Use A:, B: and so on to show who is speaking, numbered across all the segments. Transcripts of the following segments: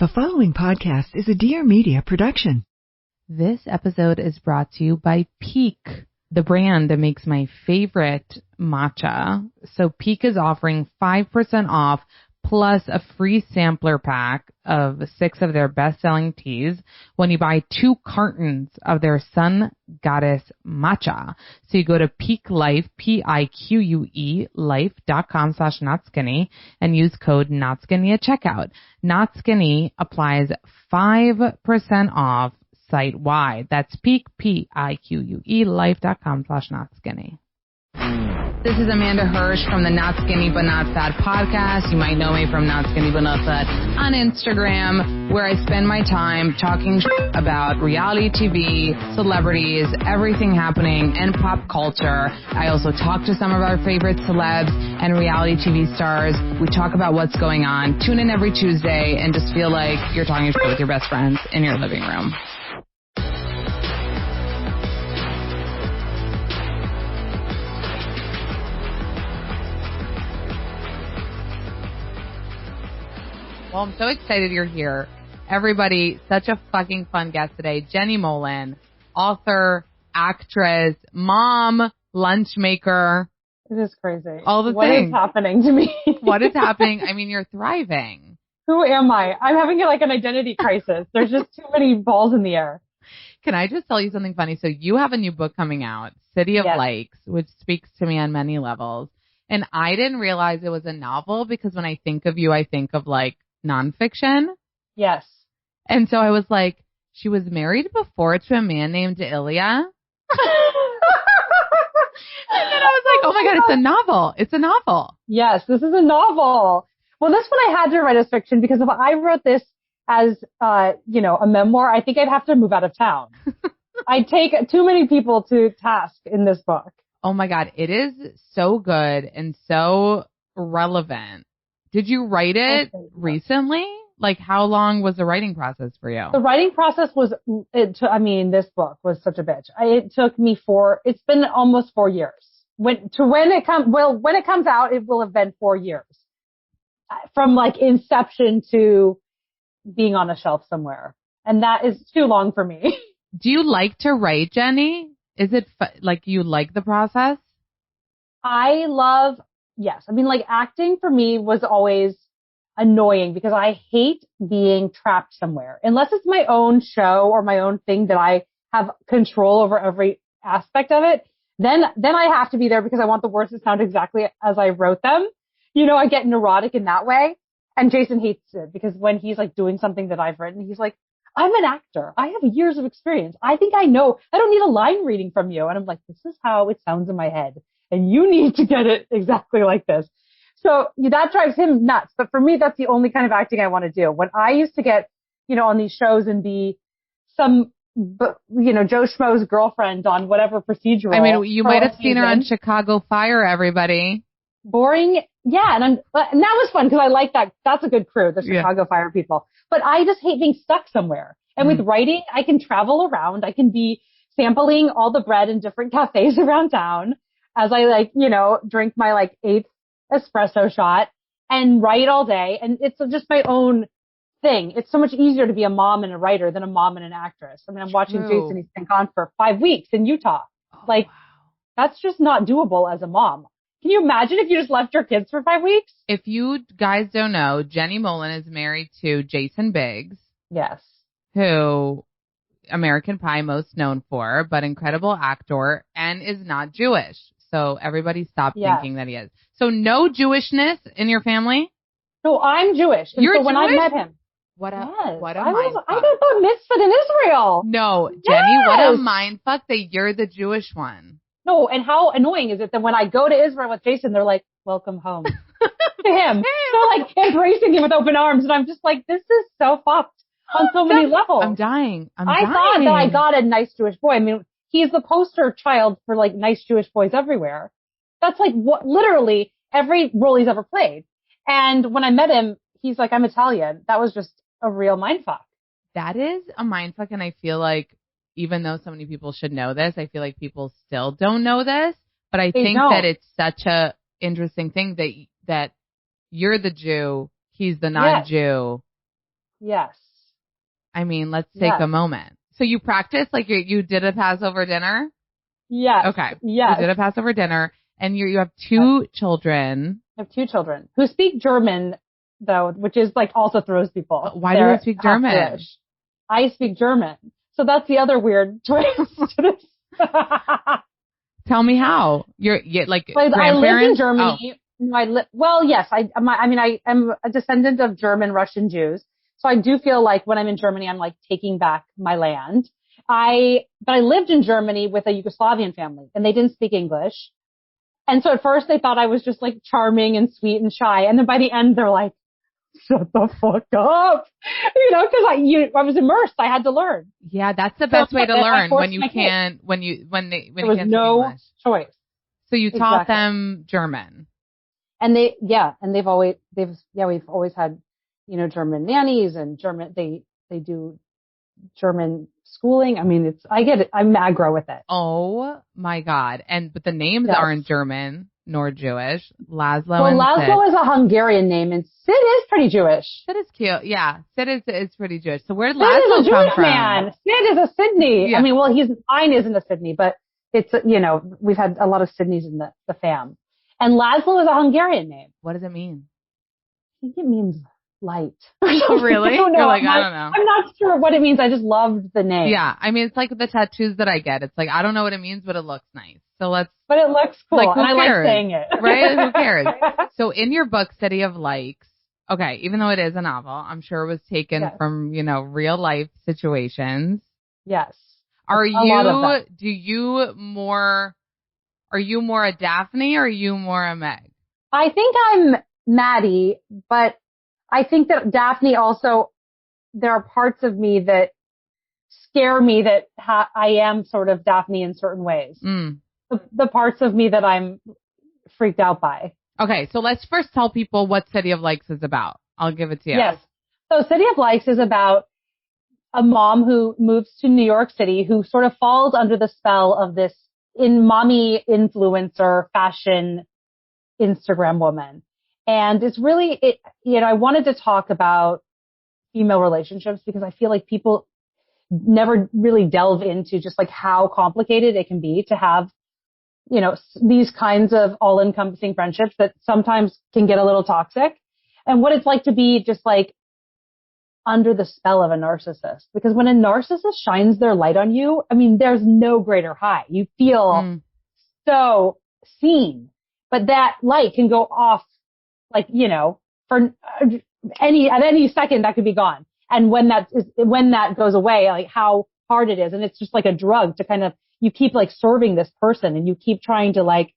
A: The following podcast is a Dear Media production.
B: This episode is brought to you by Peak, the brand that makes my favorite matcha. So Peak is offering 5% off plus a free sampler pack of 6 of their best-selling teas when you buy 2 cartons of their Sun Goddess matcha. So you go to Peak Life, P-I-Q-U-E, life.com/notskinny and use code NOTSKINNY at checkout. Not Skinny applies 5% off site-wide. That's Peak, P-I-Q-U-E, life.com/notskinny. This is Amanda Hirsch from the Not Skinny But Not Fat podcast. You might know me from Not Skinny But Not Fat on Instagram, where I spend my time talking about reality TV, celebrities, everything happening in pop culture. I also talk to some of our favorite celebs and reality TV stars. We talk about what's going on. Tune in every Tuesday and just feel like you're talking with your best friends in your living room. Well, I'm so excited you're here. Everybody, such a fucking fun guest today. Jenny Mollen, author, actress, mom, lunch maker.
C: It is crazy.
B: All the things.
C: What is happening to me?
B: What is happening? I mean, you're thriving.
C: Who am I? I'm having like an identity crisis. There's just too many balls in the air.
B: Can I just tell you something funny? So you have a new book coming out, City of Lakes, which speaks to me on many levels. And I didn't realize it was a novel because when I think of you, I think of like nonfiction.
C: Yes.
B: And so I was like, she was married before to a man named Ilya. And then I was like, oh my God, it's a novel. It's a novel.
C: Yes, this is a novel. Well, this one I had to write as fiction because if I wrote this as, a memoir, I think I'd have to move out of town. I'd take too many people to task in this book.
B: Oh my God. It is so good and so relevant. Did you write it recently? Like, how long was the writing process for you?
C: The writing process was, this book was such a bitch. It took me it's been almost 4 years. When it comes out, it will have been 4 years. From like inception to being on a shelf somewhere. And that is too long for me.
B: Do you like to write, Jenny? Is it like you like the process? Yes. I mean, like acting for me was always annoying because I hate being trapped somewhere. Unless it's my own show or my own thing that I have control over every aspect of it, then I have to be there because I want the words to sound exactly as I wrote them. I get neurotic in that way. And Jason hates it because when he's like doing something that I've written, he's like, I'm an actor. I have years of experience. I think I know. I don't need a line reading from you. And I'm like, this is how it sounds in my head. And you need to get it exactly like this. So that drives him nuts. But for me, that's the only kind of acting I want to do. When I used to get, on these shows and be some, Joe Schmo's girlfriend on whatever procedural. I mean, you might have seen her on Chicago Fire, everybody.
C: Boring. Yeah. And that was fun because I like that. That's a good crew, the Chicago Fire people. But I just hate being stuck somewhere. And with writing, I can travel around. I can be sampling all the bread in different cafes around town as I drink my 8th espresso shot and write all day. And it's just my own thing. It's so much easier to be a mom and a writer than a mom and an actress. I mean, I'm watching Jason. He's been gone for 5 weeks in Utah. Wow. That's just not doable as a mom. Can you imagine if you just left your kids for 5 weeks?
B: If you guys don't know, Jenny Mollen is married to Jason Biggs.
C: Yes.
B: Who American Pie most known for, but incredible actor and is not Jewish. So everybody stop thinking that he is. So no Jewishness in your family?
C: No, I'm Jewish. And
B: You're
C: so when
B: Jewish?
C: I met him.
B: What a
C: I
B: mindfuck.
C: got the mitzvah in Israel.
B: No, Jenny, what a mindfuck that you're the Jewish one.
C: No, and how annoying is it that when I go to Israel with Jason, they're like, welcome home to him. They're like embracing him with open arms. And I'm just like, this is so fucked on so many levels.
B: I'm dying.
C: I thought that I got a nice Jewish boy. I mean, he's the poster child for like nice Jewish boys everywhere. That's like what literally every role he's ever played. And when I met him, he's like, I'm Italian. That was just a real mindfuck.
B: That is a mindfuck. And I feel like even though so many people should know this, I feel like people still don't know this. But I think that it's such a interesting thing that you're the Jew, he's the non-Jew.
C: Yes.
B: I mean, let's take a moment. So you practiced, like you did a Passover dinner?
C: Yes.
B: Okay.
C: Yes.
B: You did a Passover dinner, and you have 2 children.
C: I have 2 children who speak German, though, which is like also throws people.
B: Why do they speak German?
C: Jewish. I speak German. So that's the other weird twist to this.
B: Tell me how. You're like grandparents?
C: I lived in Germany. Oh. No, well, yes. I am a descendant of German Russian Jews. So I do feel like when I'm in Germany, I'm like taking back my land. But I lived in Germany with a Yugoslavian family, and they didn't speak English. And so at first they thought I was just like charming and sweet and shy. And then by the end, they're like, shut the fuck up. You know, cause I was immersed. I had to learn.
B: Yeah. That's the best way to learn when you can't, when you can't speak English.
C: Choice.
B: So you taught them German.
C: And we've always had, you know, German nannies and German, they do German schooling. I mean, I get it. I'm aggro with it.
B: Oh my God. But the names aren't German nor Jewish. Laszlo
C: is a Hungarian name, and Sid is pretty Jewish.
B: Sid is cute. Yeah. Sid is pretty Jewish. So where did
C: Sid
B: Laszlo
C: is a
B: come
C: Jewish
B: from?
C: Man. Sid is a Sydney. Yeah. I mean, well, mine isn't a Sydney, but it's, you know, we've had a lot of Sydneys in the fam. And Laszlo is a Hungarian name.
B: What does it mean?
C: I think it means light.
B: Oh, really? You're like, I don't know.
C: I'm not sure what it means. I just loved the name.
B: Yeah. I mean, it's like the tattoos that I get. It's like, I don't know what it means, but it looks nice. So but
C: it looks cool.
B: Like,
C: and I like saying it.
B: Right? Who cares? So in your book, City of Likes, okay, even though it is a novel, I'm sure it was taken from, you know, real life situations.
C: Yes.
B: Are you more a Daphne or are you more a Meg?
C: I think I'm Maddie, but I think that Daphne also, there are parts of me that scare me that I am sort of Daphne in certain ways. The parts of me that I'm freaked out by.
B: Okay, so let's first tell people what City of Likes is about. I'll give it to you.
C: Yes. So City of Likes is about a mom who moves to New York City who sort of falls under the spell of this mommy influencer fashion Instagram woman. And it's really, I wanted to talk about female relationships because I feel like people never really delve into just like how complicated it can be to have, you know, these kinds of all-encompassing friendships that sometimes can get a little toxic, and what it's like to be just like under the spell of a narcissist. Because when a narcissist shines their light on you, I mean, there's no greater high. You feel so seen, but that light can go off like, you know, for at any second that could be gone. And when that goes away, like how hard it is. And it's just like a drug to kind of, you keep like serving this person and you keep trying to like,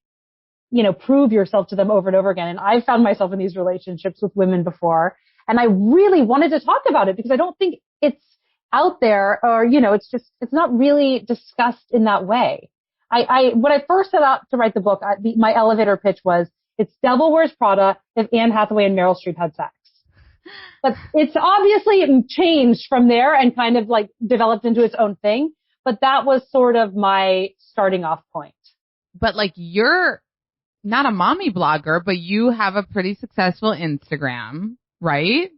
C: you know, prove yourself to them over and over again. And I've found myself in these relationships with women before. And I really wanted to talk about it because I don't think it's out there, or, you know, it's not really discussed in that way. When I first set out to write the book, my elevator pitch was, it's Devil Wears Prada if Anne Hathaway and Meryl Streep had sex. But it's obviously changed from there and kind of like developed into its own thing. But that was sort of my starting off point.
B: But like, you're not a mommy blogger, but you have a pretty successful Instagram, right?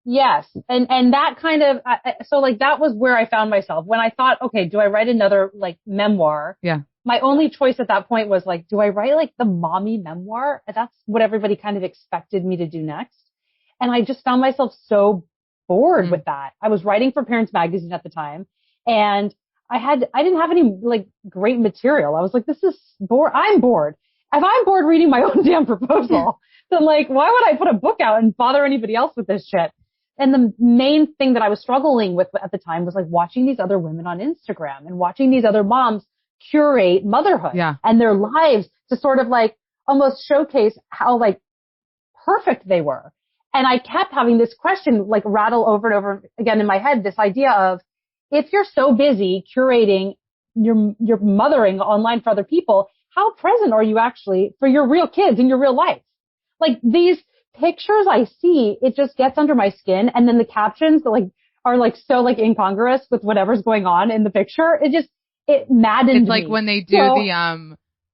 C: Yes. And that kind of, so like that was where I found myself when I thought, okay, do I write another like memoir?
B: Yeah.
C: My only choice at that point was like, do I write like the mommy memoir? That's what everybody kind of expected me to do next. And I just found myself so bored with that. I was writing for Parents Magazine at the time, and I didn't have any like great material. I was like, this is bored. I'm bored. If I'm bored reading my own damn proposal, then like, why would I put a book out and bother anybody else with this shit? And the main thing that I was struggling with at the time was like watching these other women on Instagram and watching these other moms curate motherhood and their lives to sort of like almost showcase how like perfect they were. And I kept having this question like rattle over and over again in my head, this idea of, if you're so busy curating your mothering online for other people, how present are you actually for your real kids in your real life? Like these pictures I see, it just gets under my skin. And then the captions that like are like so like incongruous with whatever's going on in the picture. It maddens me.
B: It's like when they do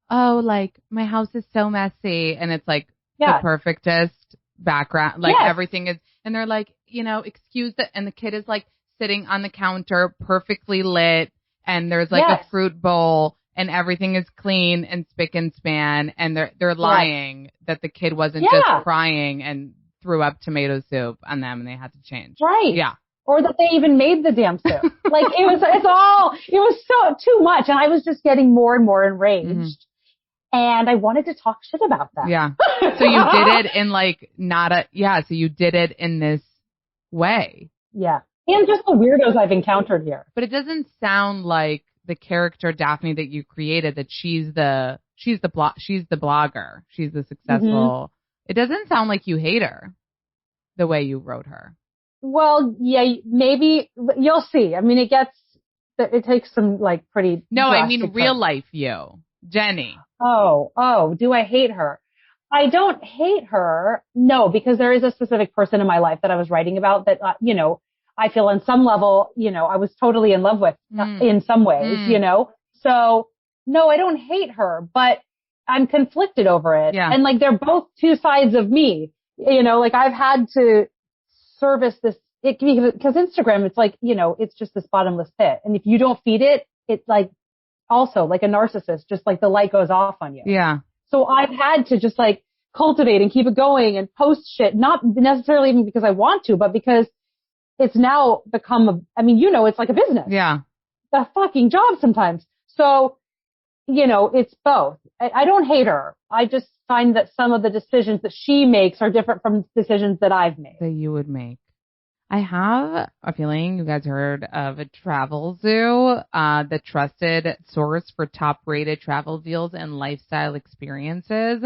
B: like my house is so messy, and it's like the perfectest background, like everything is, and they're like, excuse that. And the kid is like sitting on the counter, perfectly lit. And there's like a fruit bowl and everything is clean and spick and span. And they're lying that the kid wasn't just crying and threw up tomato soup on them and they had to change.
C: Right.
B: Yeah.
C: Or that they even made the damn soup. Like it was so too much. And I was just getting more and more enraged. Mm-hmm. And I wanted to talk shit about that.
B: Yeah. So you did it in like so you did it in this way.
C: Yeah. And just the weirdos I've encountered here.
B: But it doesn't sound like the character Daphne that you created, that she's the blogger. She's the successful. Mm-hmm. It doesn't sound like you hate her the way you wrote her.
C: Well, yeah, maybe you'll see. I mean, it takes some like pretty.
B: No, I mean real life you, Jenny.
C: Oh, do I hate her? I don't hate her. No, because there is a specific person in my life that I was writing about that, I feel on some level, I was totally in love with in some ways, So no, I don't hate her, but I'm conflicted over it. Yeah. And like they're both two sides of me, like I've had to service this because Instagram, it's like, it's just this bottomless pit. And if you don't feed it, it's like also like a narcissist, just like the light goes off on you. Yeah. So I've had to just like cultivate and keep it going and post shit, not necessarily even because I want to, but because it's now become it's like a business. Yeah. A fucking job sometimes. So, it's both. I don't hate her. I just find that some of the decisions that she makes are different from decisions that I've made.
B: That you would make. I have a feeling you guys heard of a Travel Zoo, the trusted source for top-rated travel deals and lifestyle experiences.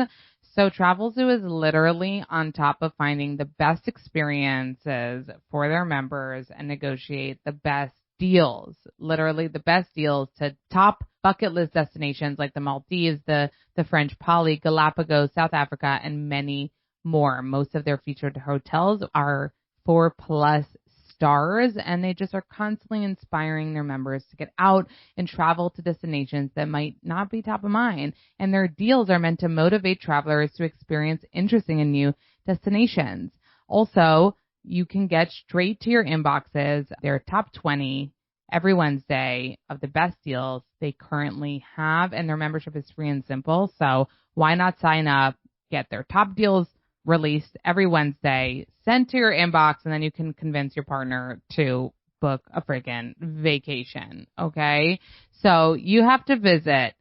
B: So Travel Zoo is literally on top of finding the best experiences for their members and negotiate the best deals, literally the best deals to top bucket list destinations like the Maldives, the French Poly, Galapagos, South Africa, and many more. Most of their featured hotels are 4+ stars, and they just are constantly inspiring their members to get out and travel to destinations that might not be top of mind. And their deals are meant to motivate travelers to experience interesting and new destinations. Also, you can get straight to your inboxes their top 20 every Wednesday of the best deals they currently have, and their membership is free and simple. So why not sign up, get their top deals released every Wednesday, sent to your inbox, and then you can convince your partner to book a freaking vacation. Okay. So you have to visit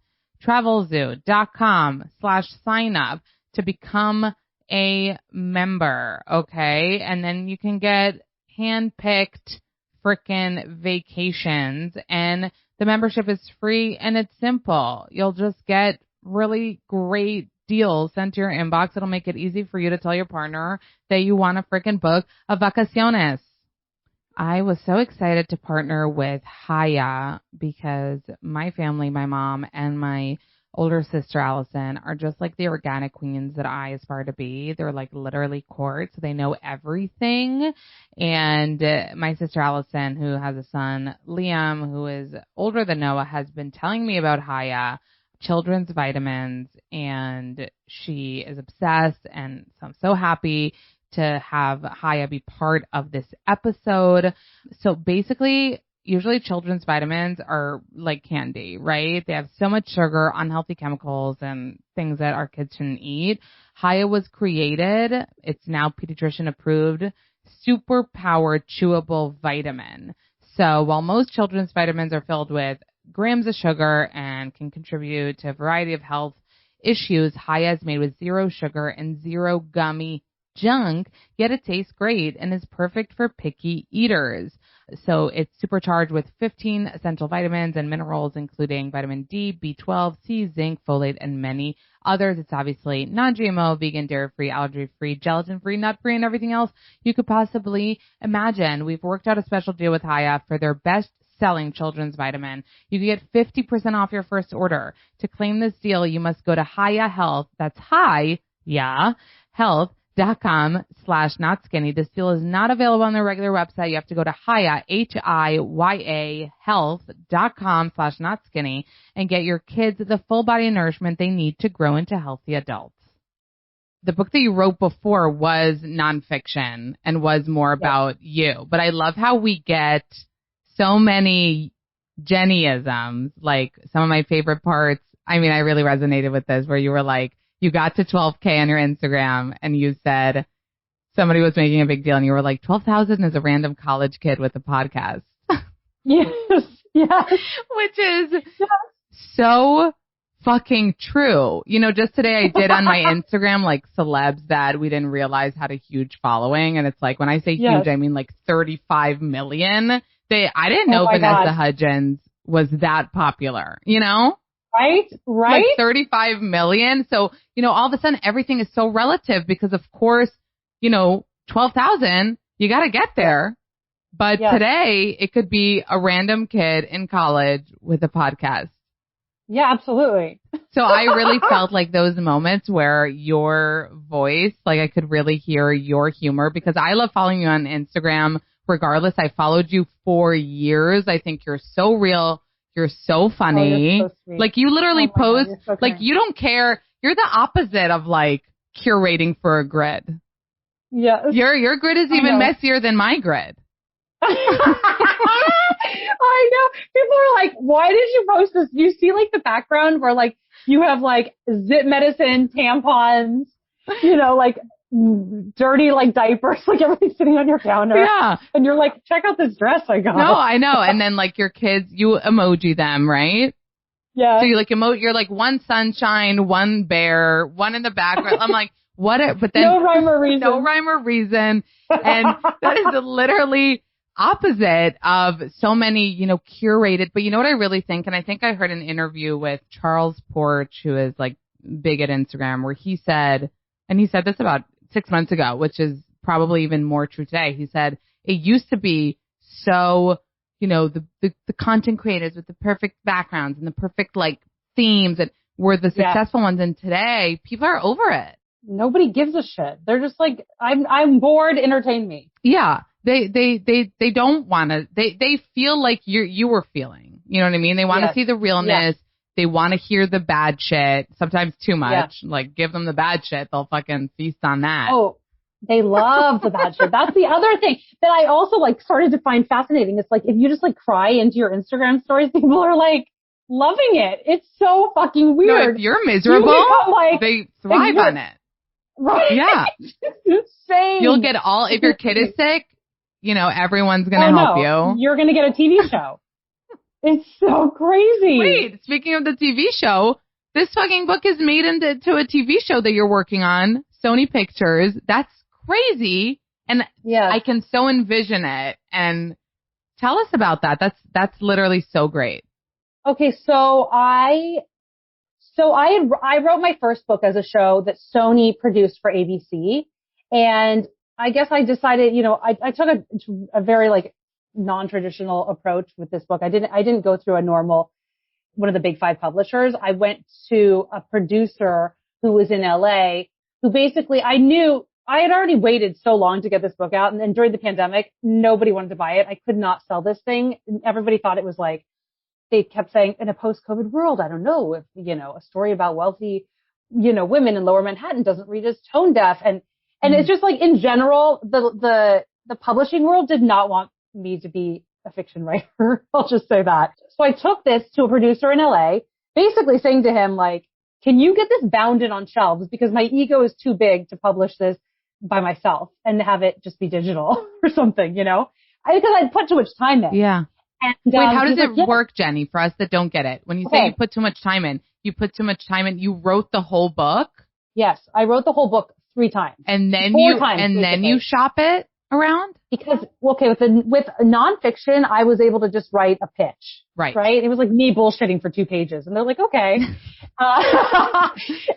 B: travelzoo.com/sign up to become a member. Okay. And then you can get hand-picked freaking vacations, and the membership is free and it's simple. You'll just get really great deals sent to your inbox. It'll make it easy for you to tell your partner that you want to freaking book a vacaciones. I was so excited to partner with Haya because my family, my mom and my older sister Allison, are just like the organic queens that I aspire to be. They're like literally court, so they know everything. And my sister Allison, who has a son, Liam, who is older than Noah, has been telling me about Haya children's vitamins, and she is obsessed, and so I'm so happy to have Haya be part of this episode. So basically, usually children's vitamins are like candy, right? They have so much sugar, unhealthy chemicals, and things that our kids shouldn't eat. Haya was created. It's now pediatrician approved, super powered chewable vitamin. So while most children's vitamins are filled with grams of sugar and can contribute to a variety of health issues, Haya is made with 0 sugar and 0 gummy junk, yet it tastes great and is perfect for picky eaters. So it's supercharged with 15 essential vitamins and minerals, including vitamin D, B12, C, zinc, folate, and many others. It's obviously non-GMO, vegan, dairy-free, allergy-free, gelatin-free, nut-free, and everything else you could possibly imagine. We've worked out a special deal with Haya for their best-selling children's vitamin. You can get 50% off your first order. To claim this deal, you must go to Haya Health. That's health.com/notskinny. This deal is not available on their regular website. You have to go to Haya, HIYA health.com/notskinny and get your kids the full body nourishment they need to grow into healthy adults. the book that you wrote before was nonfiction and was more about you. But I love how we get so many Jennyisms, like some of my favorite parts. I mean, I really resonated with this where you were like, you got to 12K on your Instagram and you said somebody was making a big deal and you were like, 12,000 is a random college kid with a podcast.
C: Yes. Yes.
B: Which is so fucking true. You know, just today I did on my Instagram like celebs that we didn't realize had a huge following. And it's like, when I say huge, I mean like 35 million. I didn't know Vanessa Hudgens was that popular, you know?
C: Right?
B: Like 35 million. So, you know, all of a sudden everything is so relative because of course, you know, 12,000, you got to get there. But today it could be a random kid in college with a podcast.
C: Yeah, absolutely.
B: So I really felt like those moments where your voice, like I could really hear your humor because I love following you on Instagram. Regardless, I followed you for years. I think you're so real. You're so funny.
C: You're so sweet.
B: Like you literally post,
C: God, so
B: like you don't care. You're the opposite of like curating for a grid.
C: Yeah.
B: Your grid is even messier than my grid.
C: I know. People are like, why did you post this? You see like the background where like you have like zip medicine, tampons, you know, like dirty like diapers, like everything's sitting on your counter.
B: Yeah.
C: And you're like, check out this dress I got.
B: No, I know. And then like your kids, you emoji them, right?
C: Yeah.
B: So you like you're like one sunshine, one bear, one in the background. I'm like, but then
C: no rhyme or reason.
B: No rhyme or reason. And that is literally opposite of so many, you know, curated. But you know what I really think? And I think I heard an interview with Charles Porch, who is like big at Instagram, where he said this about 6 months ago, which is probably even more true today. He said it used to be so, you know, the content creators with the perfect backgrounds and the perfect like themes and were the successful ones. And today people are over it.
C: Nobody gives a shit. They're just like, I'm bored, entertain me.
B: Yeah. They don't want to, they feel like you were feeling, you know what I mean? They want to see the realness. Yeah. They want to hear the bad shit, sometimes too much. Yeah. Like give them the bad shit. They'll fucking feast on that.
C: Oh, they love the bad shit. That's the other thing that I also like started to find fascinating. It's like, if you just like cry into your Instagram stories, people are like loving it. It's so fucking weird.
B: No, if you're miserable, they thrive on it.
C: Right.
B: Yeah.
C: It's insane.
B: You'll get if your kid is sick, you know, everyone's going to help you.
C: You're going to get a TV show. It's so crazy.
B: Wait, speaking of the TV show, this fucking book is made into a TV show that you're working on, Sony Pictures. That's crazy. And I can so envision it. And tell us about that. That's literally so great.
C: Okay, so I wrote my first book as a show that Sony produced for ABC. And I guess I decided, you know, I took a very like non-traditional approach with this book. I didn't go through one of the big 5 publishers. I went to a producer who was in LA who basically I had already waited so long to get this book out. And then during the pandemic, nobody wanted to buy it. I could not sell this thing. Everybody thought it was like, they kept saying in a post-COVID world, I don't know if, you know, a story about wealthy, you know, women in lower Manhattan doesn't read as tone deaf. And it's just like in general, the publishing world did not want me to be a fiction writer. I'll just say that. So I took this to a producer in LA, basically saying to him, like, can you get this bounded on shelves? Because my ego is too big to publish this by myself and have it just be digital or something, you know, because I'd put too much time in.
B: Yeah. And, wait, how does it work, Jenny, for us that don't get it? When you say you put too much time in, you wrote the whole book?
C: Yes, I wrote the whole book 3 times.
B: And then then you shop it around? Because,
C: okay, with nonfiction, I was able to just write a pitch.
B: Right.
C: Right? It was like me bullshitting for 2 pages. And they're like, okay.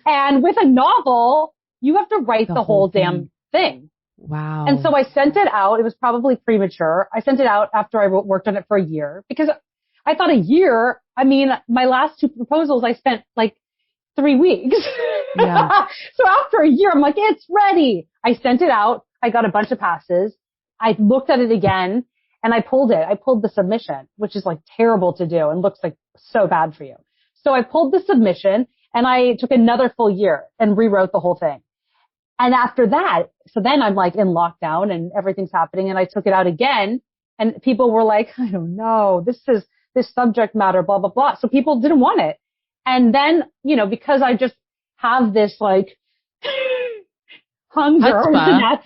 C: And with a novel, you have to write the whole damn thing.
B: Wow.
C: And so I sent it out. It was probably premature. I sent it out after I worked on it for a year because I thought a year, I mean, my last 2 proposals, I spent like 3 weeks. Yeah. So after a year, I'm like, it's ready. I sent it out. I got a bunch of passes. I looked at it again and I pulled it. I pulled the submission, which is like terrible to do and looks like so bad for you. So I pulled the submission and I took another full year and rewrote the whole thing. And after that, so then I'm like in lockdown and everything's happening and I took it out again and people were like, I don't know, this subject matter, blah, blah, blah. So people didn't want it. And then, you know, because I just have this like hunger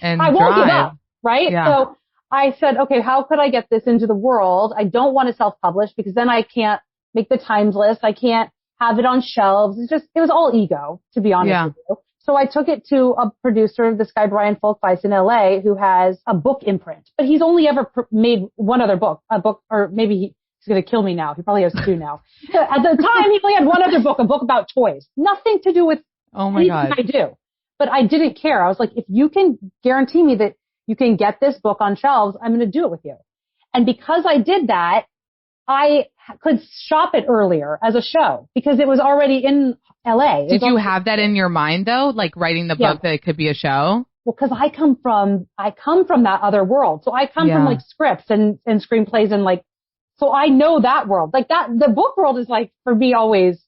B: and
C: I won't
B: drive.
C: give up, right?
B: Yeah.
C: So I said, okay, how could I get this into the world? I don't want to self-publish because then I can't make the times list. I can't have it on shelves. It was all ego, to be honest with you. So I took it to a producer, this guy, Brian Folkvice in LA, who has a book imprint, but he's only ever made one other book, or maybe he's going to kill me now. He probably has two now. At the time, he only had one other book, a book about toys. Nothing to do with anything I do. But I didn't care. I was like, if you can guarantee me that you can get this book on shelves, I'm going to do it with you. And because I did that, I could shop it earlier as a show because it was already in LA.
B: Did you have that in your mind though? Like writing the book that it could be a show?
C: Well, cause I come from that other world. So I come from like scripts and screenplays and like, so I know that world. Like that, the book world is like for me always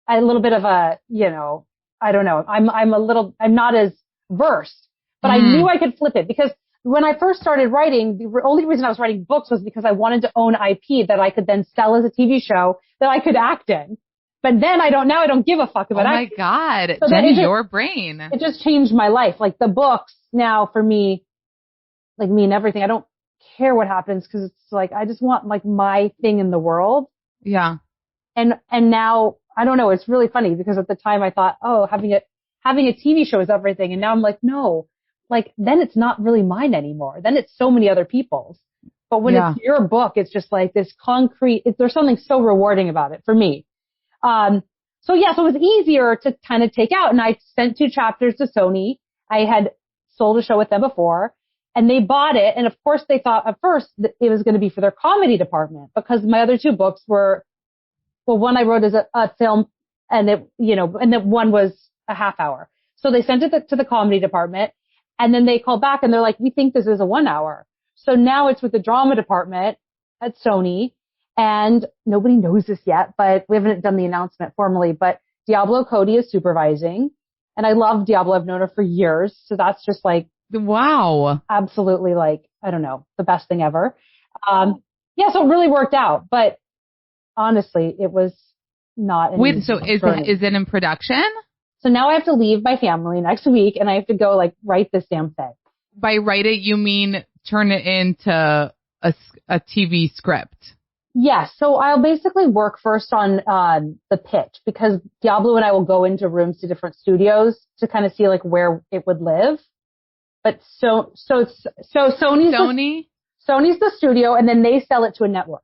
C: a little bit of a, you know, I don't know. I'm not as versed, but I knew I could flip it because when I first started writing, the only reason I was writing books was because I wanted to own IP that I could then sell as a TV show that I could act in. But then I don't give a fuck about acting.
B: Oh my God.
C: So
B: Jenny, your brain.
C: It just changed my life. Like the books now for me, like me and everything, I don't care what happens because it's like, I just want like my thing in the world.
B: Yeah.
C: And now, I don't know, it's really funny because at the time I thought, oh, having a TV show is everything. And now I'm like, no, like then it's not really mine anymore. Then it's so many other people's. But when it's your book, it's just like this concrete, there's something so rewarding about it for me. So it was easier to kind of take out. And I sent 2 chapters to Sony. I had sold a show with them before and they bought it. And of course they thought at first that it was going to be for their comedy department because my other 2 books were, well, one I wrote as a film and it, you know, and then one was a half hour. So they sent it to the comedy department and then they called back and they're like, we think this is a 1 hour. So now it's with the drama department at Sony. And nobody knows this yet, but we haven't done the announcement formally, but Diablo Cody is supervising. And I love Diablo. I've known her for years. So that's just like,
B: wow,
C: absolutely like, I don't know, the best thing ever. So it really worked out, but honestly, it was not.
B: So is it in production?
C: So now I have to leave my family next week and I have to go like write this damn thing.
B: By write it, you mean turn it into a TV script?
C: Yes. So I'll basically work first on the pitch because Diablo and I will go into rooms to different studios to kind of see like where it would live. But so Sony's the studio and then they sell it to a network.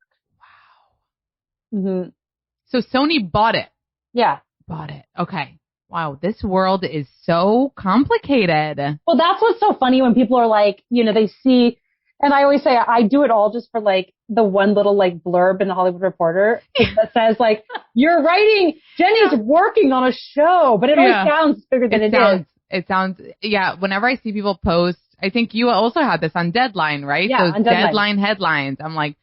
C: Wow. Mm-hmm. So
B: Sony bought it.
C: Yeah.
B: Bought it. Okay. Wow. This world is so complicated.
C: Well, that's what's so funny when people are like, you know, they see, and I always say I do it all just for like the one little like blurb in the Hollywood Reporter that says like, you're writing, Jenny's working on a show, but it always sounds bigger than it is.
B: It sounds, whenever I see people post, I think you also had this on Deadline, right?
C: Yeah,
B: those
C: on
B: Deadline headlines. I'm like,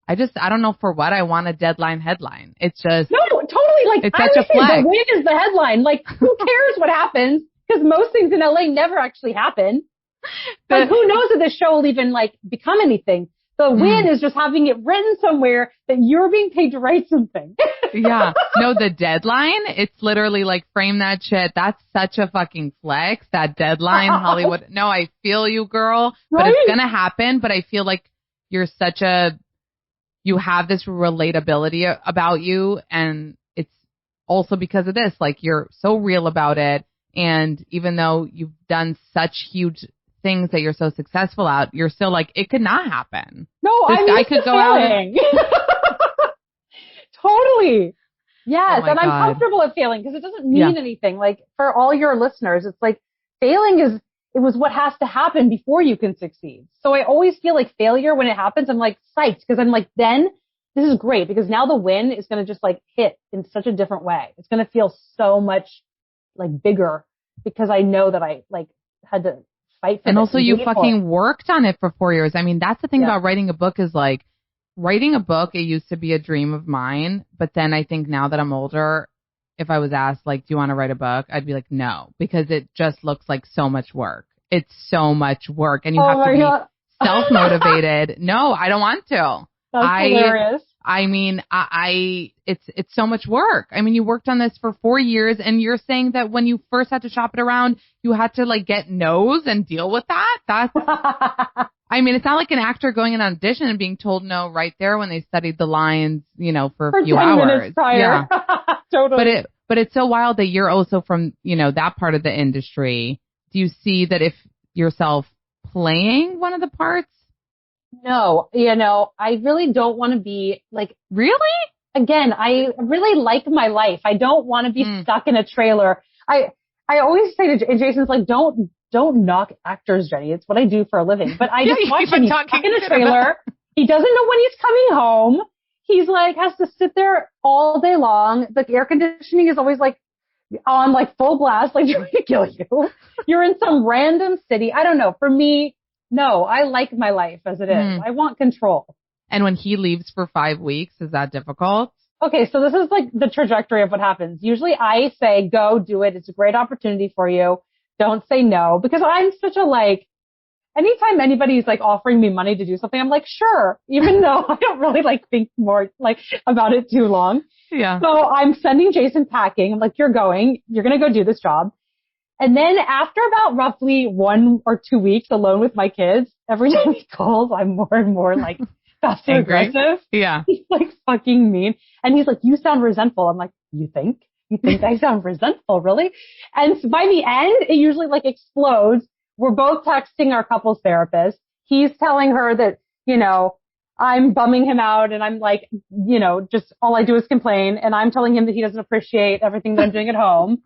B: I don't know for what I want a Deadline headline. It's just.
C: No, totally. Like,
B: it's such a flex.
C: The win is the headline. Like, who cares what happens? Because most things in LA never actually happen. Like, who knows if this show will even like become anything? The win is just having it written somewhere that you're being paid to write something.
B: Yeah. No, the Deadline, it's literally like frame that shit. That's such a fucking flex. That Deadline, Hollywood. No, I feel you, girl. Right? But it's going to happen. But I feel like you're you have this relatability about you. And it's also because of this, like you're so real about it. And even though you've done such huge things that you're so successful at, you're still like, it could not happen.
C: No, I could go out and totally. Yes.
B: Oh
C: and I'm comfortable with failing because it doesn't mean anything. Like for all your listeners, it's like failing it was what has to happen before you can succeed. So I always feel like failure when it happens, I'm like psyched because I'm like, then this is great because now the win is going to just like hit in such a different way. It's going to feel so much like bigger because I know that I like had to fight for it.
B: And also you fucking worked on it for 4 years. I mean, that's the thing about writing a book is like writing a book. It used to be a dream of mine. But then I think now that I'm older, if I was asked, like, do you want to write a book? I'd be like, no, because it just looks like so much work. It's so much work, and you have to be self-motivated. No, I don't want to.
C: That's hilarious.
B: I mean, it's so much work. I mean, you worked on this for 4 years, and you're saying that when you first had to shop it around, you had to like get no's and deal with that. That's, I mean, it's not like an actor going in on audition and being told no right there when they studied the lines, you know, for a few
C: 10
B: hours.
C: minutes prior.
B: Yeah.
C: Totally.
B: But it's so wild that you're also from, you know, that part of the industry. Do you see that if yourself playing one of the parts?
C: No, you know, I really don't want to be like,
B: really?
C: Again, I really like my life. I don't want to be stuck in a trailer. I always say to Jason's like, don't knock actors, Jenny. It's what I do for a living. But I just watch him. He's stuck in a trailer. He doesn't know when he's coming home. He's like, has to sit there all day long. The air conditioning is always like on like full blast, like trying to kill you. You're in some random city. I don't know. For me, no, I like my life as it is. I want control.
B: And when he leaves for 5 weeks, is that difficult?
C: Okay, so this is like the trajectory of what happens. Usually I say, go do it. It's a great opportunity for you. Don't say no, because I'm such a like, anytime anybody's like offering me money to do something, I'm like, sure, even though I don't really like think more like about it too long.
B: Yeah.
C: So I'm sending Jason packing. I'm like, you're going to go do this job. And then after about roughly 1 or 2 weeks alone with my kids, every time he calls, I'm more and more like passive aggressive.
B: Yeah.
C: He's like fucking mean. And he's like, you sound resentful. I'm like, you think I sound resentful, really? And so by the end, it usually like explodes. We're both texting our couples therapist. He's telling her that, you know, I'm bumming him out and I'm like, you know, just all I do is complain. And I'm telling him that he doesn't appreciate everything that I'm doing at home.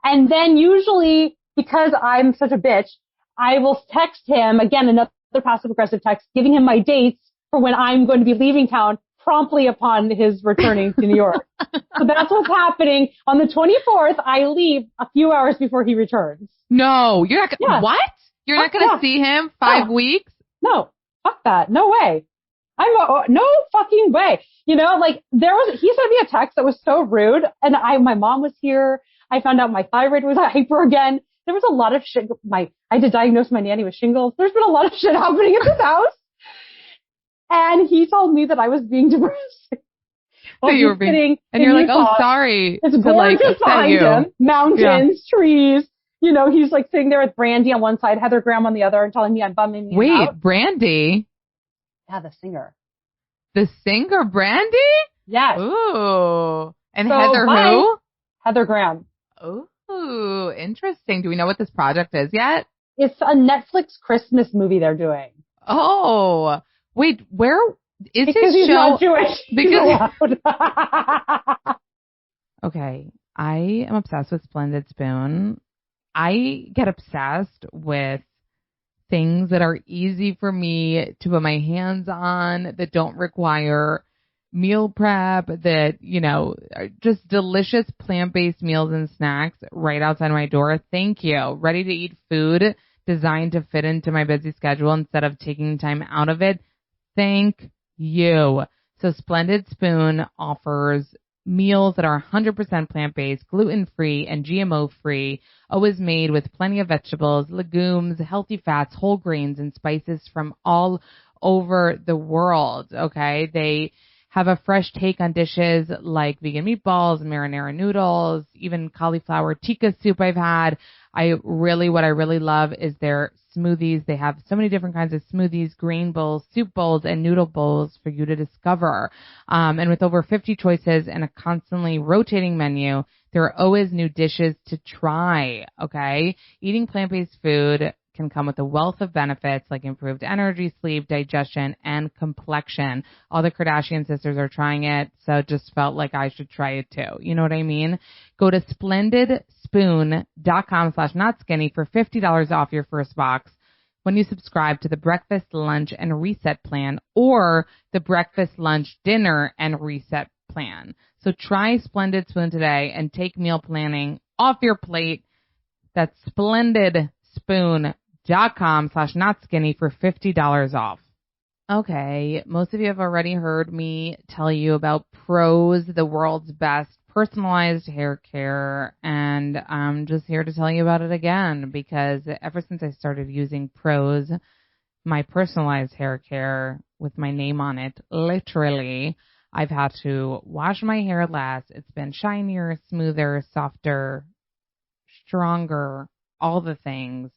C: And then usually, because I'm such a bitch, I will text him, again, another passive aggressive text, giving him my dates for when I'm going to be leaving town promptly upon his returning to New York. So that's what's happening. On the 24th, I leave a few hours before he returns.
B: No, you're not going to, what? You're not going to see him 5 weeks?
C: No, fuck that. No way. No fucking way. You know, like he sent me a text that was so rude and my mom was here. I found out my thyroid was hyper again. There was a lot of shit. I had to diagnose my nanny with shingles. There's been a lot of shit happening in this house. And he told me that I was being depressed.
B: So you were being, and you're like, oh, sorry.
C: It's gorgeous behind him. Mountains, trees. You know, he's like sitting there with Brandy on one side, Heather Graham on the other, and telling me I'm bumming me out.
B: Wait, Brandy?
C: Yeah, the singer.
B: The singer, Brandy?
C: Yes.
B: Ooh. And so, Heather who?
C: Heather Graham.
B: Ooh, interesting. Do we know what this project is yet?
C: It's a Netflix Christmas movie they're doing.
B: Oh. Wait, where is
C: because
B: his
C: he's
B: show?
C: Not Jewish.
B: Because okay, I am obsessed with Splendid Spoon. I get obsessed with things that are easy for me to put my hands on, that don't require meal prep, that, you know, are just delicious plant-based meals and snacks right outside my door. Thank you. Ready to eat food designed to fit into my busy schedule instead of taking time out of it. Thank you. So Splendid Spoon offers meals that are 100% plant-based, gluten-free, and GMO-free, always made with plenty of vegetables, legumes, healthy fats, whole grains, and spices from all over the world, okay? They have a fresh take on dishes like vegan meatballs, marinara noodles, even cauliflower tikka soup I've had. What I really love is their smoothies. They have so many different kinds of smoothies, grain bowls, soup bowls, and noodle bowls for you to discover. And with over 50 choices and a constantly rotating menu, there are always new dishes to try, okay? Eating plant-based food can come with a wealth of benefits like improved energy, sleep, digestion, and complexion. All the Kardashian sisters are trying it, so it just felt like I should try it too. You know what I mean? Go to splendidspoon.com/notskinny for $50 off your first box when you subscribe to the breakfast, lunch, and reset plan or the breakfast, lunch, dinner, and reset plan. So try Splendid Spoon today and take meal planning off your plate. That's splendidspoon.com/notskinny for $50 off. Okay, most of you have already heard me tell you about Prose, the world's best personalized hair care, and I'm just here to tell you about it again because ever since I started using Prose, my personalized hair care with my name on it, literally, I've had to wash my hair less. It's been shinier, smoother, softer, stronger, all the things.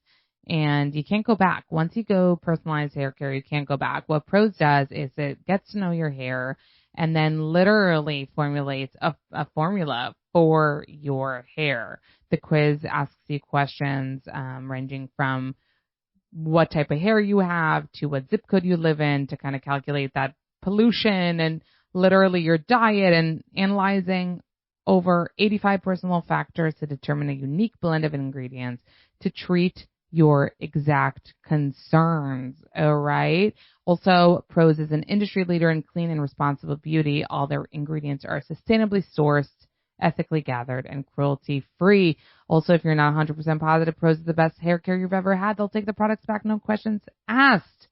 B: And you can't go back. Once you go personalized hair care, you can't go back. What Prose does is it gets to know your hair and then literally formulates a formula for your hair. The quiz asks you questions ranging from what type of hair you have to what zip code you live in to kind of calculate that pollution and literally your diet, and analyzing over 85 personal factors to determine a unique blend of ingredients to treat your exact concerns. All right. Also, Prose is an industry leader in clean and responsible beauty. All their ingredients are sustainably sourced, ethically gathered, and cruelty-free. Also, if you're not 100% positive Prose is the best hair care you've ever had, they'll take the products back, no questions asked.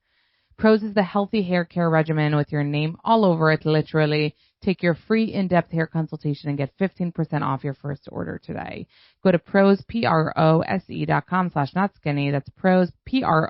B: Prose is the healthy hair care regimen with your name all over it, literally. Take your free in-depth hair consultation and get 15% off your first order today. Go to Prose, prose.com/notskinny. That's Prose, Prose.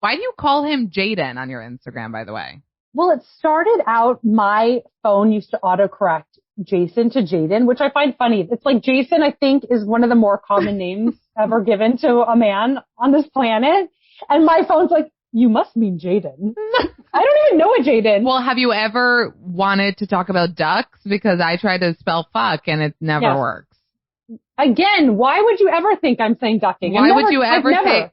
B: Why do you call him Jaden on your Instagram, by the way?
C: Well, it started out, my phone used to autocorrect Jason to Jaden, which I find funny. It's like Jason, I think, is one of the more common names ever given to a man on this planet. And my phone's like, you must mean Jaden. I don't even know a Jaden.
B: Well, have you ever wanted to talk about ducks? Because I tried to spell fuck and it never works.
C: Again, why would you ever think I'm saying ducking?
B: Why would you ever say...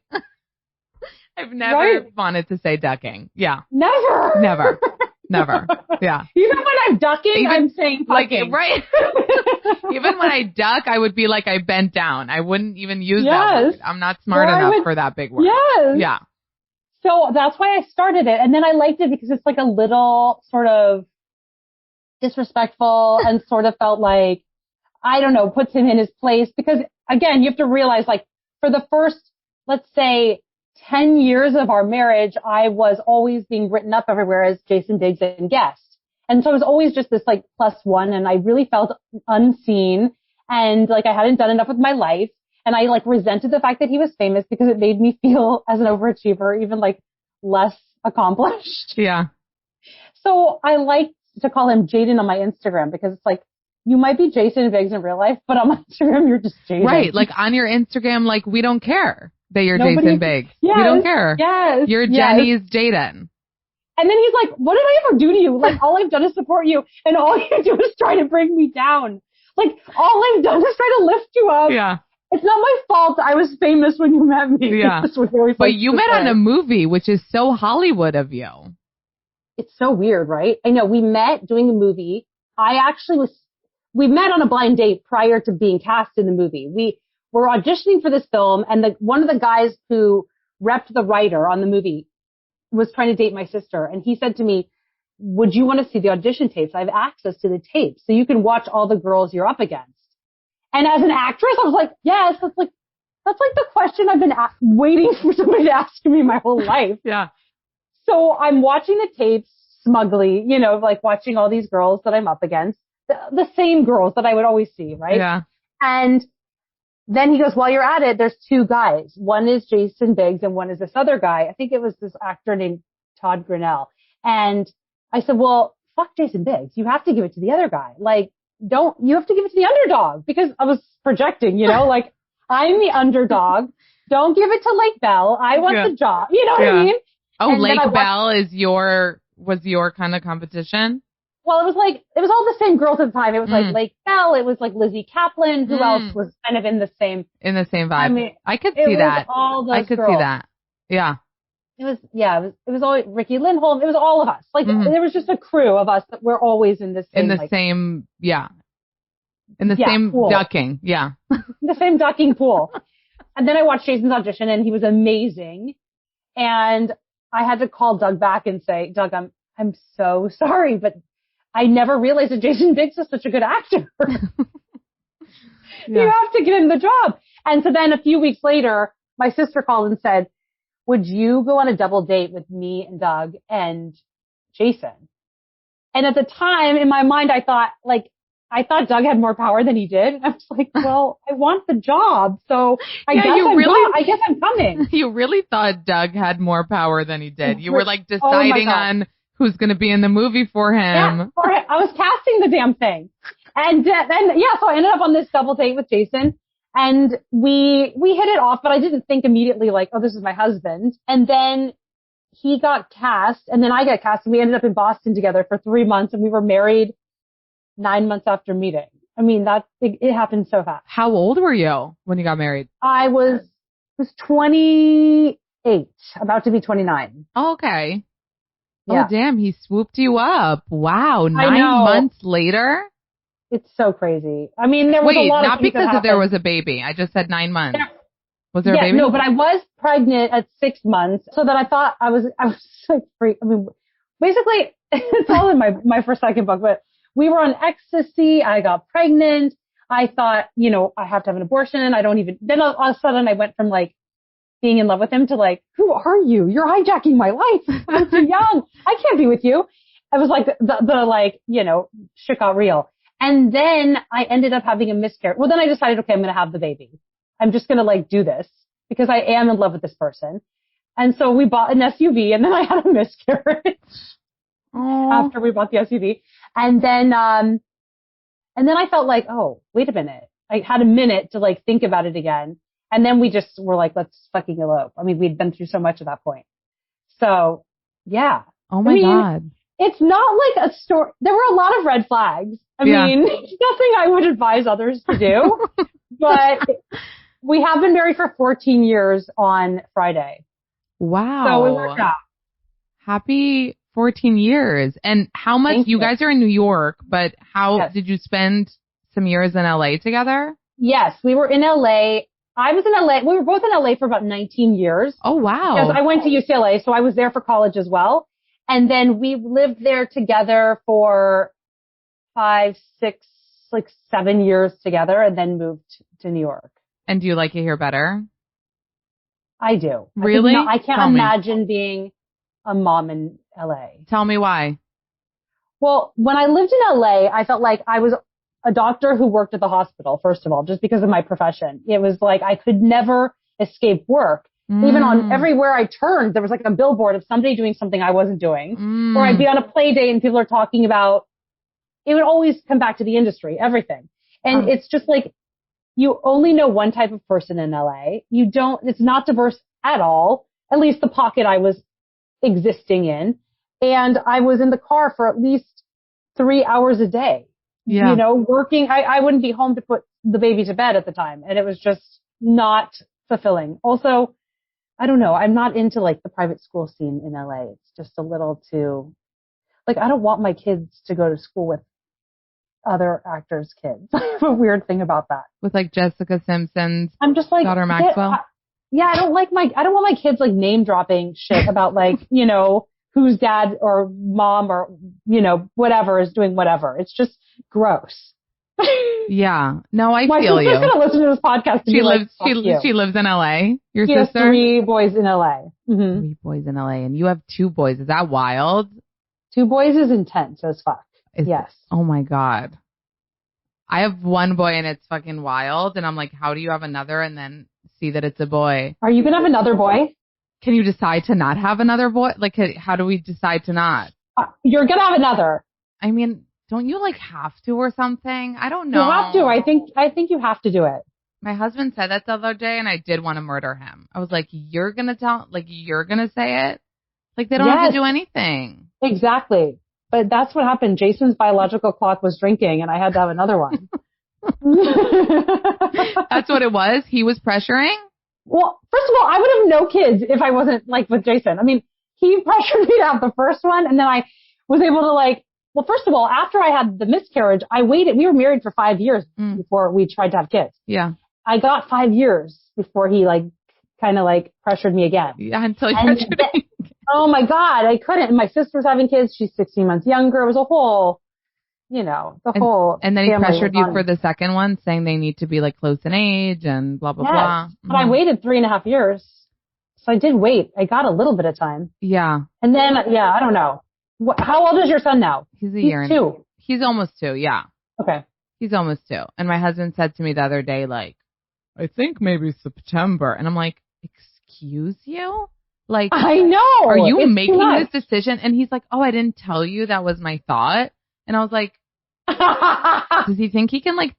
B: I've never wanted to say ducking. Yeah.
C: Never.
B: Yeah.
C: Even when I'm ducking, I'm saying fucking.
B: Like, right. Even when I duck, I would be like I bent down. I wouldn't even use that word. I'm not smart enough for that big word.
C: Yes.
B: Yeah.
C: So that's why I started it. And then I liked it because it's like a little sort of disrespectful and sort of felt like, I don't know, puts him in his place. Because again, you have to realize, like, for the first, let's say, 10 years of our marriage, I was always being written up everywhere as Jason Biggs and guest. And so it was always just this like +1, and I really felt unseen and like I hadn't done enough with my life. And I like resented the fact that he was famous because it made me feel as an overachiever, even like less accomplished.
B: Yeah.
C: So I like to call him Jaden on my Instagram because it's like, you might be Jason Biggs in real life, but on my Instagram, you're just Jaden.
B: Right. Like on your Instagram, like we don't care that you're Jason Biggs.
C: Yes,
B: we don't care.
C: Yes.
B: You're Jenny's Jaden.
C: And then he's like, what did I ever do to you? Like, all I've done is support you, and all you do is try to bring me down. Like, all I've done is try to lift you up.
B: Yeah.
C: It's not my fault I was famous when you met me.
B: Yeah. But you met on a movie, which is so Hollywood of you.
C: It's so weird, right? I know. We met doing a movie. We met on a blind date prior to being cast in the movie. We were auditioning for this film, and one of the guys who repped the writer on the movie was trying to date my sister. And he said to me, would you want to see the audition tapes? I have access to the tapes so you can watch all the girls you're up against. And as an actress, I was like, yes, that's like the question I've been waiting for somebody to ask me my whole life.
B: Yeah.
C: So I'm watching the tapes smugly, you know, like watching all these girls that I'm up against, the same girls that I would always see, right?
B: Yeah.
C: And then he goes, while you're at it, there's two guys. One is Jason Biggs and one is this other guy. I think it was this actor named Todd Grinnell. And I said, well, fuck Jason Biggs. You have to give it to the other guy. Like, you have to give it to the underdog, because I was projecting, you know, like I'm the underdog. Don't give it to Lake Bell. I want the job. You know what I mean?
B: Oh, and Lake Bell was your kind of competition?
C: Well, it was all the same girls at the time. It was like Lake Bell. It was like Lizzie Kaplan. Who else was kind of in the same vibe? I mean,
B: I could see that.
C: All those
B: I could
C: girls.
B: see that. Yeah.
C: It was all Ricky Lindholm. It was all of us. Like there was just a crew of us that were always in the same
B: same
C: pool.
B: ducking. Yeah.
C: The same ducking pool. And then I watched Jason's audition, and he was amazing. And I had to call Doug back and say, Doug, I'm so sorry, but I never realized that Jason Biggs was such a good actor. You have to give him the job. And so then a few weeks later, my sister called and said, would you go on a double date with me and Doug and Jason? And at the time in my mind, I thought Doug had more power than he did. And I was like, well, I want the job. So I guess I'm coming.
B: You really thought Doug had more power than he did. You were like deciding on who's going to be in the movie for him.
C: Yeah, I was casting the damn thing. And then, so I ended up on this double date with Jason and we hit it off, but I didn't think immediately like, oh, this is my husband. And then he got cast and then I got cast and we ended up in Boston together for 3 months and we were married 9 months after meeting. I mean, it happened so fast.
B: How old were you when you got married?
C: I was 28, about to be 29.
B: Oh, okay.
C: Yeah.
B: Oh, damn. He swooped you up. Wow. 9 months later?
C: It's so crazy. I mean, there was a lot of
B: not because there was a baby. I just said 9 months. Was there a baby?
C: No, but I was pregnant at 6 months, so that I thought I was like free. I mean, basically, it's all in my first, second book, but we were on ecstasy. I got pregnant. I thought, I have to have an abortion. Then all of a sudden I went from like being in love with him to like, who are you? You're hijacking my life. I'm too young. I can't be with you. I was like, shit got real. And then I ended up having a miscarriage. Well, then I decided, okay, I'm going to have the baby. I'm just going to like do this because I am in love with this person. And so we bought an SUV and then I had a miscarriage after we bought the SUV. And then I felt like, oh, wait a minute. I had a minute to like think about it again. And then we just were like, let's fucking elope. I mean, we'd been through so much at that point. So yeah.
B: Oh my God.
C: It's not like a story. There were a lot of red flags. I mean, it's nothing I would advise others to do, but we have been married for 14 years on Friday.
B: Wow.
C: So it worked out.
B: Happy 14 years. And how much, you guys are in New York, but how did you spend some years in LA together?
C: Yes, we were in LA. I was in LA. We were both in LA for about 19 years.
B: Oh, wow.
C: Because I went to UCLA, so I was there for college as well. And then we lived there together for 5, 6, 7 years together and then moved to New York.
B: And do you like it here better?
C: I do.
B: Really?
C: I can't imagine being a mom in LA.
B: Tell me why.
C: Well, when I lived in LA, I felt like I was a doctor who worked at the hospital, first of all, just because of my profession. It was like I could never escape work. Even on everywhere I turned, there was like a billboard of somebody doing something I wasn't doing. Or I'd be on a play day and people are talking about, it would always come back to the industry, everything. And it's just like, you only know one type of person in LA. It's not diverse at all, at least the pocket I was existing in. And I was in the car for at least 3 hours a day, working. I wouldn't be home to put the baby to bed at the time. And it was just not fulfilling. Also, I don't know. I'm not into like the private school scene in LA. It's just a little too, like, I don't want my kids to go to school with other actors' kids. I have a weird thing about that.
B: With like Jessica Simpson's
C: I'm just like,
B: daughter Maxwell.
C: I don't want my kids like name dropping shit about like, whose dad or mom or, whatever is doing whatever. It's just gross.
B: Yeah. No, I feel you.
C: My sister's going to listen to this podcast and
B: she lives in LA. Your
C: she
B: sister?
C: Has 3 boys in LA. Mm-hmm.
B: 3 boys in LA. And you have 2 boys. Is that wild?
C: 2 boys is intense as fuck. Yes.
B: Oh my God. I have 1 boy and it's fucking wild. And I'm like, how do you have another and then see that it's a boy?
C: Are you going to have another boy?
B: Can you decide to not have another boy? Like, how do we decide to not?
C: You're going to have another.
B: I mean, don't you like have to or something? I don't know.
C: You have to. I think you have to do it.
B: My husband said that the other day and I did want to murder him. I was like, you're going to say it? Like, they don't have to do anything.
C: Exactly. But that's what happened. Jason's biological clock was drinking and I had to have another one.
B: That's what it was? He was pressuring?
C: Well, first of all, I would have no kids if I wasn't like with Jason. I mean, he pressured me to have the first one and then I was able to like, well, first of all, after I had the miscarriage, I waited. We were married for 5 years before we tried to have kids.
B: Yeah.
C: I got 5 years before he like kind of like pressured me again.
B: Yeah, until you pressured me.
C: Oh my God, I couldn't. And my sister was having kids. She's 16 months younger. It was a whole, whole.
B: And then he pressured you for the second one, saying they need to be like close in age and blah, blah, blah.
C: But I waited 3.5 years. So I did wait. I got a little bit of time.
B: Yeah.
C: And then, yeah, I don't know. How old is your son now?
B: He's a year.
C: 2.
B: He's almost 2. Yeah.
C: Okay.
B: He's almost 2. And my husband said to me the other day, like, I think maybe September. And I'm like, excuse you? Like,
C: I know.
B: Are you making this decision? And he's like, oh, I didn't tell you that was my thought. And I was like, does he think he can like,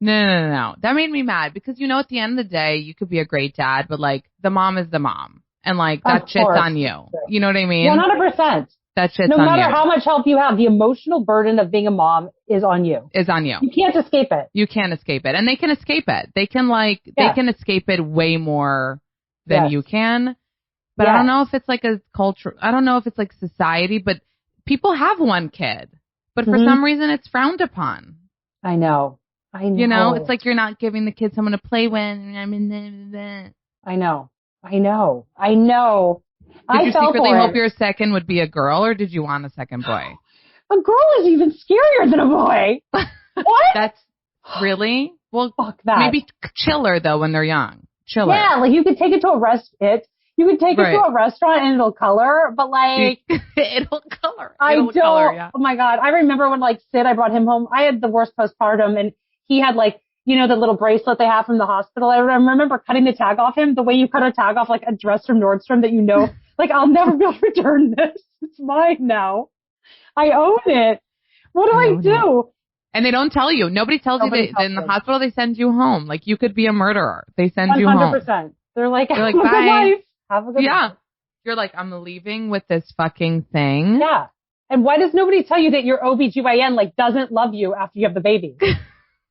B: no. That made me mad because, you know, at the end of the day, you could be a great dad, but like the mom is the mom. And like that shit's on you. You know what I mean?
C: 100%.
B: That shit's on you.
C: No matter how much help you have, the emotional burden of being a mom is on you.
B: Is on you.
C: You can't escape it.
B: You can't escape it. And they can escape it. They can they can escape it way more than you can. But I don't know if it's like a culture. I don't know if it's like society, but people have one kid. But for some reason, it's frowned upon.
C: I know.
B: You know, it's like you're not giving the kid someone to play with. I
C: know.
B: Did you secretly hope your second would be a girl, or did you want a second boy?
C: A girl is even scarier than a boy. What?
B: That's really? Well,
C: fuck that.
B: Maybe chiller, though, when they're young. Chiller.
C: Yeah, like you could take it to a You could take it to a restaurant and it'll color, but like...
B: It'll color.
C: Oh my God. I remember when like Sid, I brought him home. I had the worst postpartum and he had like, you know, the little bracelet they have from the hospital. I remember cutting the tag off him the way you cut a tag off like a dress from Nordstrom that you know, like I'll never be able to return this. It's mine now. I own it. What do I do?
B: And they don't tell you. Nobody tells you that in the hospital they send you home. Like you could be a murderer. They send you home.
C: 100%. They're like bye. Have a good life.
B: You're like, I'm leaving with this fucking thing.
C: Yeah. And why does nobody tell you that your OBGYN like doesn't love you after you have the baby?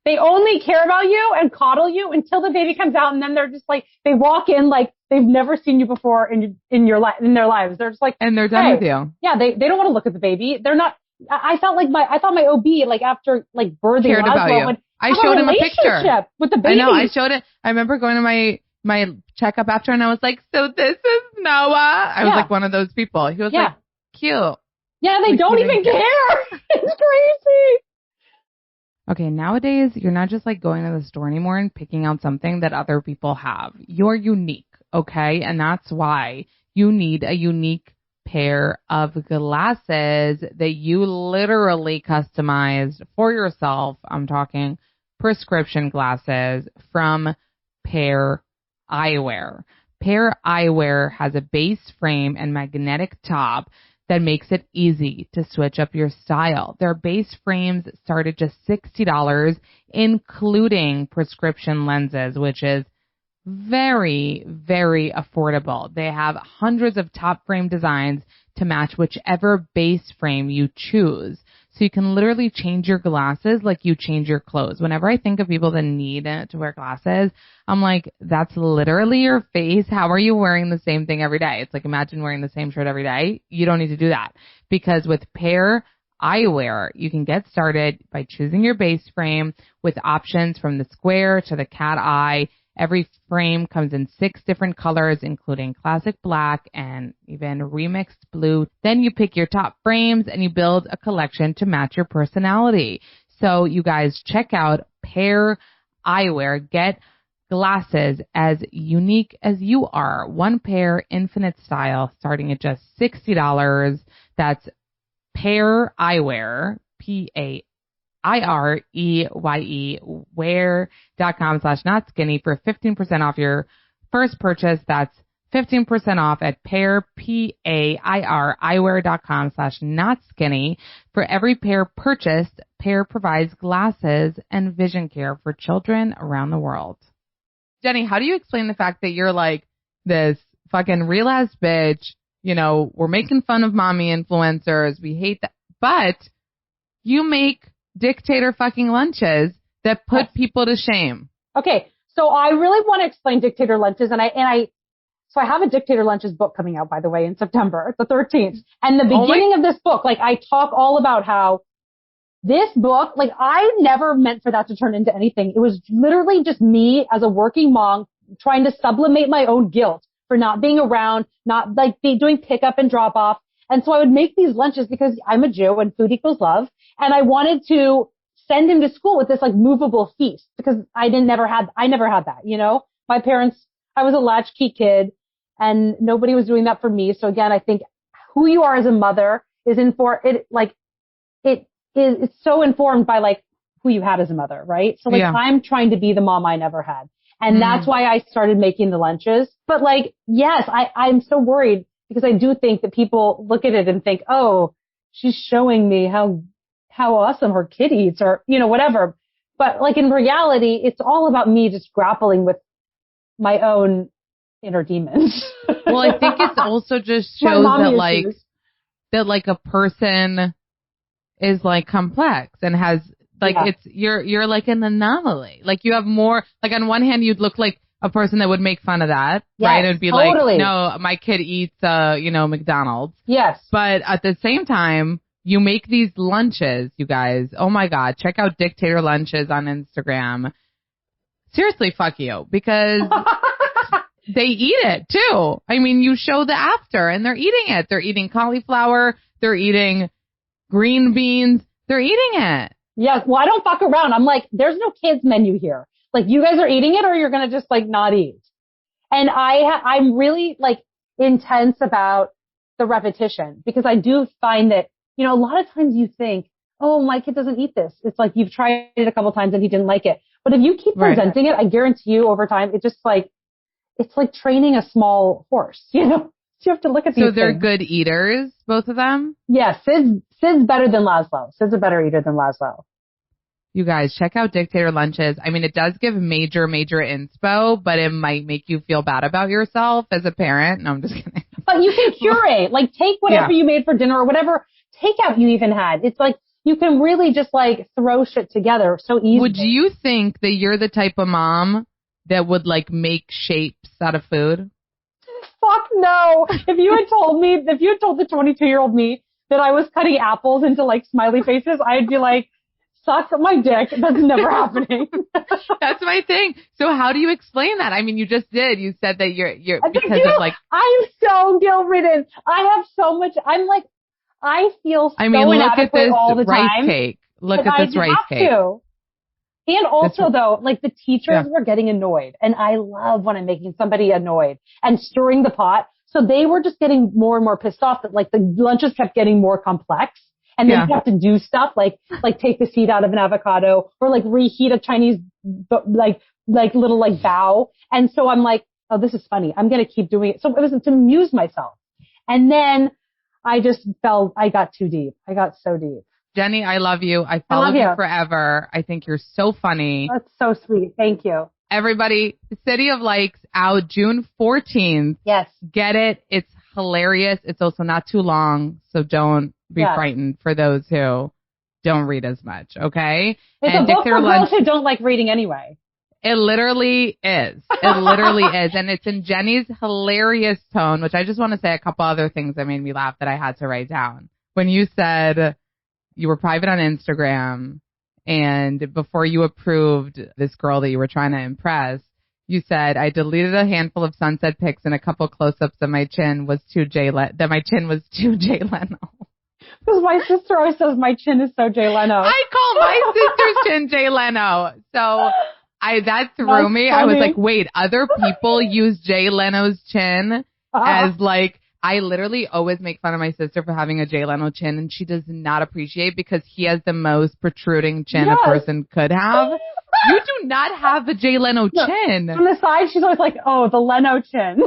C: They only care about you and coddle you until the baby comes out, and then they're just like they walk in like they've never seen you before in their lives. They're just like,
B: and they're done with you.
C: Yeah, they don't want to look at the baby. They're not. I thought my OB like after like birthing
B: cared about you. I showed him a picture
C: with the baby.
B: I know. I showed it. I remember going to my checkup after, and I was like, so this is Noah. I was like one of those people. He was like, cute.
C: Yeah, they don't even care. It's crazy.
B: Okay, nowadays, you're not just like going to the store anymore and picking out something that other people have. You're unique, okay? And that's why you need a unique pair of glasses that you literally customized for yourself. I'm talking prescription glasses from Pair Eyewear. Pair Eyewear has a base frame and magnetic top that makes it easy to switch up your style. Their base frames start at just $60, including prescription lenses, which is very, very affordable. They have hundreds of top frame designs to match whichever base frame you choose. So you can literally change your glasses like you change your clothes. Whenever I think of people that need to wear glasses, I'm like, that's literally your face. How are you wearing the same thing every day? It's like, imagine wearing the same shirt every day. You don't need to do that, because with Pair Eyewear, you can get started by choosing your base frame with options from the square to the cat eye. Every frame comes in 6 different colors, including classic black and even remixed blue. Then you pick your top frames and you build a collection to match your personality. So you guys check out Pair Eyewear. Get glasses as unique as you are. One pair, infinite style, starting at just $60. That's Pair Eyewear, PAIREYE, wear.com/notskinny for 15% off your first purchase. That's 15% off at Pair, PAIR, eyewear.com/notskinny. For every pair purchased, Pair provides glasses and vision care for children around the world. Jenny, how do you explain the fact that you're like this fucking real ass bitch? You know, we're making fun of mommy influencers. We hate that. But you make dictator fucking lunches that put people to shame.
C: Okay. So I really want to explain dictator lunches. So I have a dictator lunches book coming out, by the way, in September, the 13th. And the beginning of this book, like I talk all about how this book, like I never meant for that to turn into anything. It was literally just me as a working mom trying to sublimate my own guilt for not being around, not like doing pickup and drop off. And so I would make these lunches because I'm a Jew and food equals love. And I wanted to send him to school with this like movable feast because I never had that, you know, my parents, I was a latchkey kid. and nobody was doing that for me. So again, I think who you are as a mother is it's so informed by like who you had as a mother, right? So like I'm trying to be the mom I never had. And that's why I started making the lunches. But like, yes, I'm so worried because I do think that people look at it and think, oh, she's showing me how awesome her kid eats or, whatever. But like in reality, it's all about me just grappling with my own inner demons.
B: Well, I think it's also just shows that a person is like complex and has like you're like an anomaly. Like you have more, like on one hand you'd look like a person that would make fun of that, right? It'd be like, no, my kid eats McDonald's. Yes. But at the same time, you make these lunches, you guys. Oh my God, check out Dictator Lunches on Instagram. Seriously, fuck you, because they eat it too. I mean, you show the after and they're eating it. They're eating cauliflower. They're eating green beans. They're eating it.
C: Yes. Well, I don't fuck around. I'm like, there's no kids menu here. Like you guys are eating it or you're going to just like not eat. And I'm really like intense about the repetition because I do find that, a lot of times you think, oh, my kid doesn't eat this. It's like you've tried it a couple times and he didn't like it. But if you keep presenting it, I guarantee you over time, it's like training a small horse, So you have to look at these
B: So they're
C: things.
B: good eaters, both of them?
C: Yeah, Sid's better than Laszlo. Sid's a better eater than Laszlo.
B: You guys, check out Dictator Lunches. I mean, it does give major inspo, but it might make you feel bad about yourself as a parent. No, I'm just kidding.
C: But you can curate. Like, take whatever you made for dinner or whatever takeout you even had. It's like, you can really just like throw shit together so easily.
B: Would you think that you're the type of mom that would like make shapes out of food?
C: Fuck no. If you had told the 22-year-old me that I was cutting apples into like smiley faces, I'd be like, suck my dick. That's never happening.
B: That's my thing. So how do you explain that? I mean, you just did. You said that you're because of like.
C: I'm so guilt-ridden. I have so much. I'm like, I feel so inadequate all the time.
B: Rice cake. Look at this rice cake.
C: And also though, like the teachers were getting annoyed, and I love when I'm making somebody annoyed and stirring the pot. So they were just getting more and more pissed off that like the lunches kept getting more complex. And then you have to do stuff like take the seed out of an avocado or like reheat a Chinese, like little like bao. And so I'm like, oh, this is funny. I'm going to keep doing it. So it was to amuse myself. And then I just I got too deep. I got so deep.
B: Jenny, I love you. I followed you forever. I think you're so funny.
C: That's so sweet. Thank you.
B: Everybody, City of Likes out June 14th.
C: Yes.
B: Get it. It's hilarious. It's also not too long. So don't be frightened for those who don't read as much. Okay.
C: It's a book for girls who don't like reading anyway.
B: It literally is. It literally is. And it's in Jenny's hilarious tone, which I just want to say a couple other things that made me laugh that I had to write down. When you said you were private on Instagram and before you approved this girl that you were trying to impress, you said, I deleted a handful of sunset pics and a couple close-ups that my chin was too Jay Leno.
C: Because my sister always says my chin is so Jay Leno.
B: I call my sister's chin Jay Leno. So that threw me. Funny. I was like, wait, other people use Jay Leno's chin as like, I literally always make fun of my sister for having a Jay Leno chin, and she does not appreciate because he has the most protruding chin a person could have. You do not have a Jay Leno chin.
C: On the side, she's always like, oh, the Leno chin.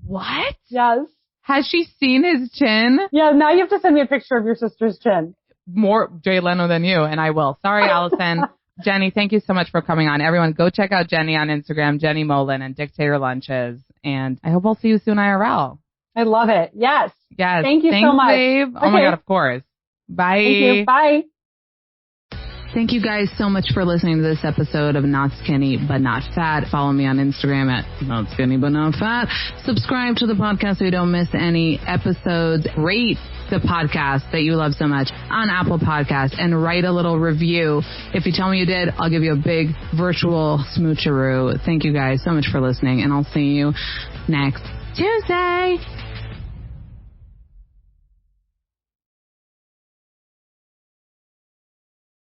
B: What?
C: Yes.
B: Has she seen his chin?
C: Yeah, now you have to send me a picture of your sister's chin.
B: More Jay Leno than you, and I will. Sorry, Allison. Jenny, thank you so much for coming on. Everyone, go check out Jenny on Instagram, Jenny Mollen, and Dictator Lunches. And I hope I'll see you soon IRL.
C: I love it. Yes.
B: Yes.
C: Thank you
B: Thanks,
C: so much.
B: Babe. Oh my God, of course. Bye.
C: Thank you. Bye.
B: Thank you guys so much for listening to this episode of Not Skinny But Not Fat. Follow me on Instagram at Not Skinny But Not Fat. Subscribe to the podcast so you don't miss any episodes. Rate the podcast that you love so much on Apple Podcasts and write a little review. If you tell me you did, I'll give you a big virtual smoocheroo. Thank you guys so much for listening, and I'll see you next Tuesday.